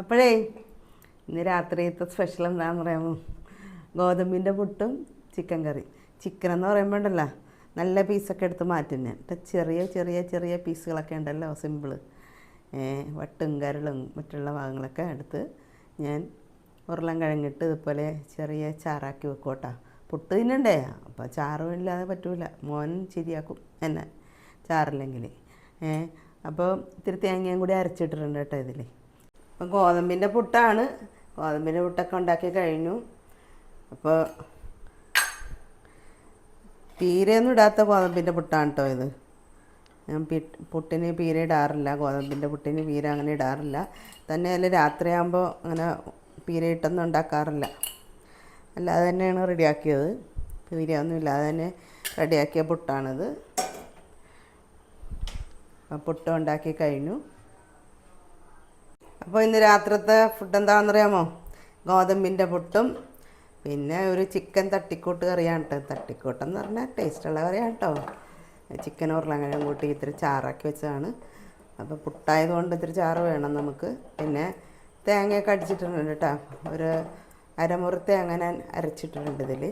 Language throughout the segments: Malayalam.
അപ്പോഴേ ഇന്ന് രാത്രിയത്തെ സ്പെഷ്യൽ എന്താണെന്ന് പറയാമോ? ഗോതമ്പിൻ്റെ പുട്ടും ചിക്കൻ കറി. ചിക്കൻ എന്ന് പറയുമ്പോൾ ഉണ്ടല്ലോ, നല്ല പീസൊക്കെ എടുത്ത് മാറ്റും ഞാൻ. ചെറിയ ചെറിയ ചെറിയ പീസുകളൊക്കെ ഉണ്ടല്ലോ, സിമ്പിള്. വട്ടും കരളും മറ്റുള്ള ഭാഗങ്ങളൊക്കെ എടുത്ത് ഞാൻ ഉരുളൻ കിഴങ്ങിട്ട് ഇതുപോലെ ചെറിയ ചാറാക്കി വെക്കും കേട്ടോ. പുട്ട് തിന്നണ്ടേ, അപ്പോൾ ചാറും ഇല്ലാതെ പറ്റൂല. മോൻ ശരിയാക്കും എന്നെ ചാറില്ലെങ്കിൽ. അപ്പോൾ ഇത്തിരി തേങ്ങയും കൂടി അരച്ചിട്ടിട്ടുണ്ട് കേട്ടോ ഇതിൽ. അപ്പം ഗോതമ്പിൻ്റെ പുട്ടാണ്. ഗോതമ്പിൻ്റെ പുട്ടൊക്കെ ഉണ്ടാക്കി കഴിഞ്ഞു. അപ്പോൾ പീരയൊന്നും ഇടാത്ത ഗോതമ്പിൻ്റെ പുട്ടാണ് കേട്ടോ ഇത്. ഞാൻ പുട്ടിന് പീര ഇടാറില്ല, ഗോതമ്പിൻ്റെ പുട്ടിന് പീര അങ്ങനെ ഇടാറില്ല. തന്നെയല്ല രാത്രിയാകുമ്പോൾ അങ്ങനെ പീര ഇട്ടൊന്നും ഉണ്ടാക്കാറില്ല. അല്ലാതെ തന്നെയാണ് റെഡിയാക്കിയത്. പീരയൊന്നും ഇല്ലാതെ തന്നെ റെഡിയാക്കിയ പുട്ടാണിത്. പുട്ട് ഉണ്ടാക്കി കഴിഞ്ഞു. അപ്പോൾ ഇന്ന് രാത്രിത്തെ ഫുഡ് എന്താണെന്നറിയാമോ? ഗോതമ്പിൻ്റെ പുട്ടും പിന്നെ ഒരു ചിക്കൻ തട്ടിക്കൂട്ട് കറിയാണ് കേട്ടോ. തട്ടിക്കൂട്ടെന്ന് പറഞ്ഞാൽ ടേസ്റ്റുള്ള കറിയാണ് കേട്ടോ. ചിക്കൻ ഉരുളക്കിഴങ്ങും കൂട്ടി ഇത്തിരി ചാറാക്കി വെച്ചതാണ്. അപ്പോൾ പുട്ടായതുകൊണ്ട് ഇത്തിരി ചാറ് വേണം നമുക്ക്. പിന്നെ തേങ്ങയൊക്കെ അടിച്ചിട്ടുണ്ട് കേട്ടോ. ഒരു അരമുറി തേങ്ങ ഞാൻ അരച്ചിട്ടുണ്ട് ഇതിൽ,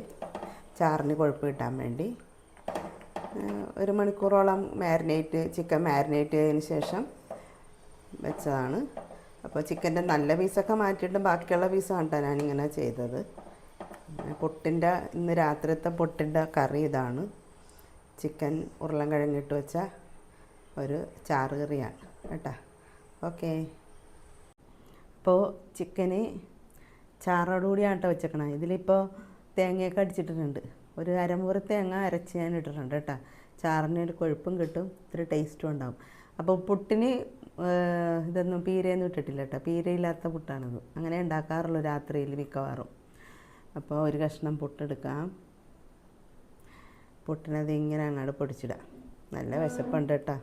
ചാറിന് കൊഴുപ്പ് കിട്ടാൻ വേണ്ടി. 1 മണിക്കൂറോളം ചിക്കൻ മാരിനേറ്റ് ചെയ്തതിന് ശേഷം വെച്ചതാണ്. അപ്പോൾ ചിക്കൻ്റെ നല്ല പീസൊക്കെ മാറ്റിയിട്ട് ബാക്കിയുള്ള പീസാണ് കേട്ടോ ഞാനിങ്ങനെ ചെയ്തത്. ഇന്ന് രാത്രിത്തെ പുട്ടിൻ്റെ കറി ഇതാണ്. ചിക്കൻ ഉരുളൻ കിഴങ്ങിട്ട് വെച്ച ഒരു ചാറ് കറിയാണ് കേട്ടോ. ഓക്കെ, അപ്പോൾ ചിക്കന് ചാറോടുകൂടിയാണ് കേട്ടോ വെച്ചേക്കണം. ഇതിലിപ്പോൾ തേങ്ങയൊക്കെ അടിച്ചിട്ടിട്ടുണ്ട്. ഒരു അരമുറി തേങ്ങ അരച്ച് ഞാൻ ഇട്ടിട്ടുണ്ട് കേട്ടോ. ചാറിന് ഒരു കൊഴുപ്പും കിട്ടും, ഇത്തിരി ടേസ്റ്റും ഉണ്ടാവും. അപ്പോൾ പുട്ടിന് ഇതൊന്നും പീരയൊന്നും ഇട്ടിട്ടില്ല കേട്ടോ. പീരയില്ലാത്ത പുട്ടാണിത്. അങ്ങനെ ഉണ്ടാക്കാറുള്ളൂ രാത്രിയിൽ മിക്കവാറും. അപ്പോൾ ഒരു കഷ്ണം പുട്ടെടുക്കാം. പുട്ടിനത് ഇങ്ങനെ അങ്ങോട്ട് പൊടിച്ചിടാം. നല്ല വിശപ്പുണ്ട് കേട്ടോ,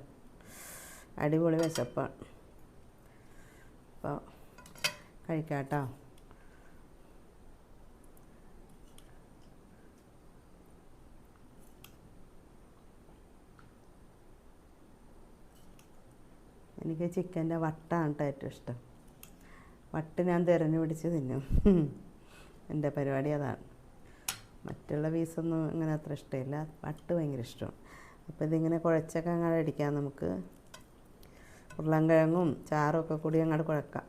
അടിപൊളി വിശപ്പാണ്. അപ്പോൾ കഴിക്കാം കേട്ടോ. എനിക്ക് ചിക്കൻ്റെ വട്ടാണ് കേട്ടോ ഏറ്റവും ഇഷ്ടം. വട്ട് ഞാൻ തിരഞ്ഞു പിടിച്ച് തിന്നും. എൻ്റെ പരിപാടി അതാണ്. മറ്റുള്ള പീസൊന്നും അങ്ങനെ അത്ര ഇഷ്ടമില്ല, വട്ട് ഭയങ്കര ഇഷ്ടമാണ്. അപ്പോൾ ഇതിങ്ങനെ കുഴച്ചൊക്കെ അങ്ങോട്ട് അടിക്കാം നമുക്ക്. ഉരുളൻകിഴങ്ങും ചാറും ഒക്കെ കൂടി അങ്ങോട്ട് കുഴക്കാം.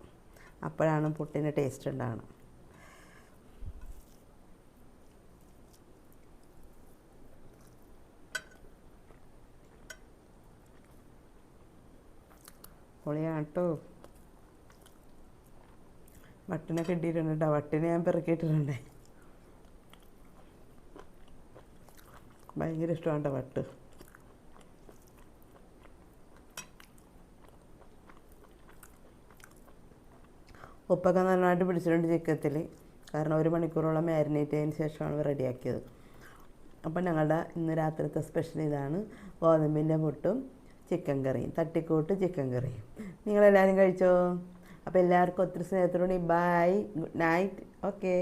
അപ്പോഴാണ് പുട്ടിന് ടേസ്റ്റ് ഉണ്ടാകണം. പൊളിയാണ് കേട്ടോ. വട്ടിനൊക്കെ ഇട്ടിട്ടുണ്ട് കേട്ടോ. വട്ടിനെ ഞാൻ പെറുക്കിയിട്ടിട്ടുണ്ടേ. ഭയങ്കര ഇഷ്ടമാണ് കേട്ടോ വട്ട്. ഉപ്പൊക്കെ നന്നായിട്ട് പിടിച്ചിട്ടുണ്ട് ചിക്കത്തിൽ. കാരണം 1 മണിക്കൂറോളം മാരിനേറ്റ് ചെയ്തതിന് ശേഷമാണ് റെഡിയാക്കിയത്. അപ്പം ഞങ്ങളുടെ ഇന്ന് രാത്രിത്തെ സ്പെഷ്യൽ ഇതാണ്. ഗോതമ്പിൻ്റെ പുട്ടും ചിക്കൻ കറിയും, തട്ടിക്കൂട്ട് ചിക്കൻ കറിയും. നിങ്ങളെല്ലാവരും കഴിച്ചോ? അപ്പോൾ എല്ലാവർക്കും ഒത്തിരി സ്നേഹത്തോടെ ബൈ, ഗുഡ് നൈറ്റ്. ഓക്കെ.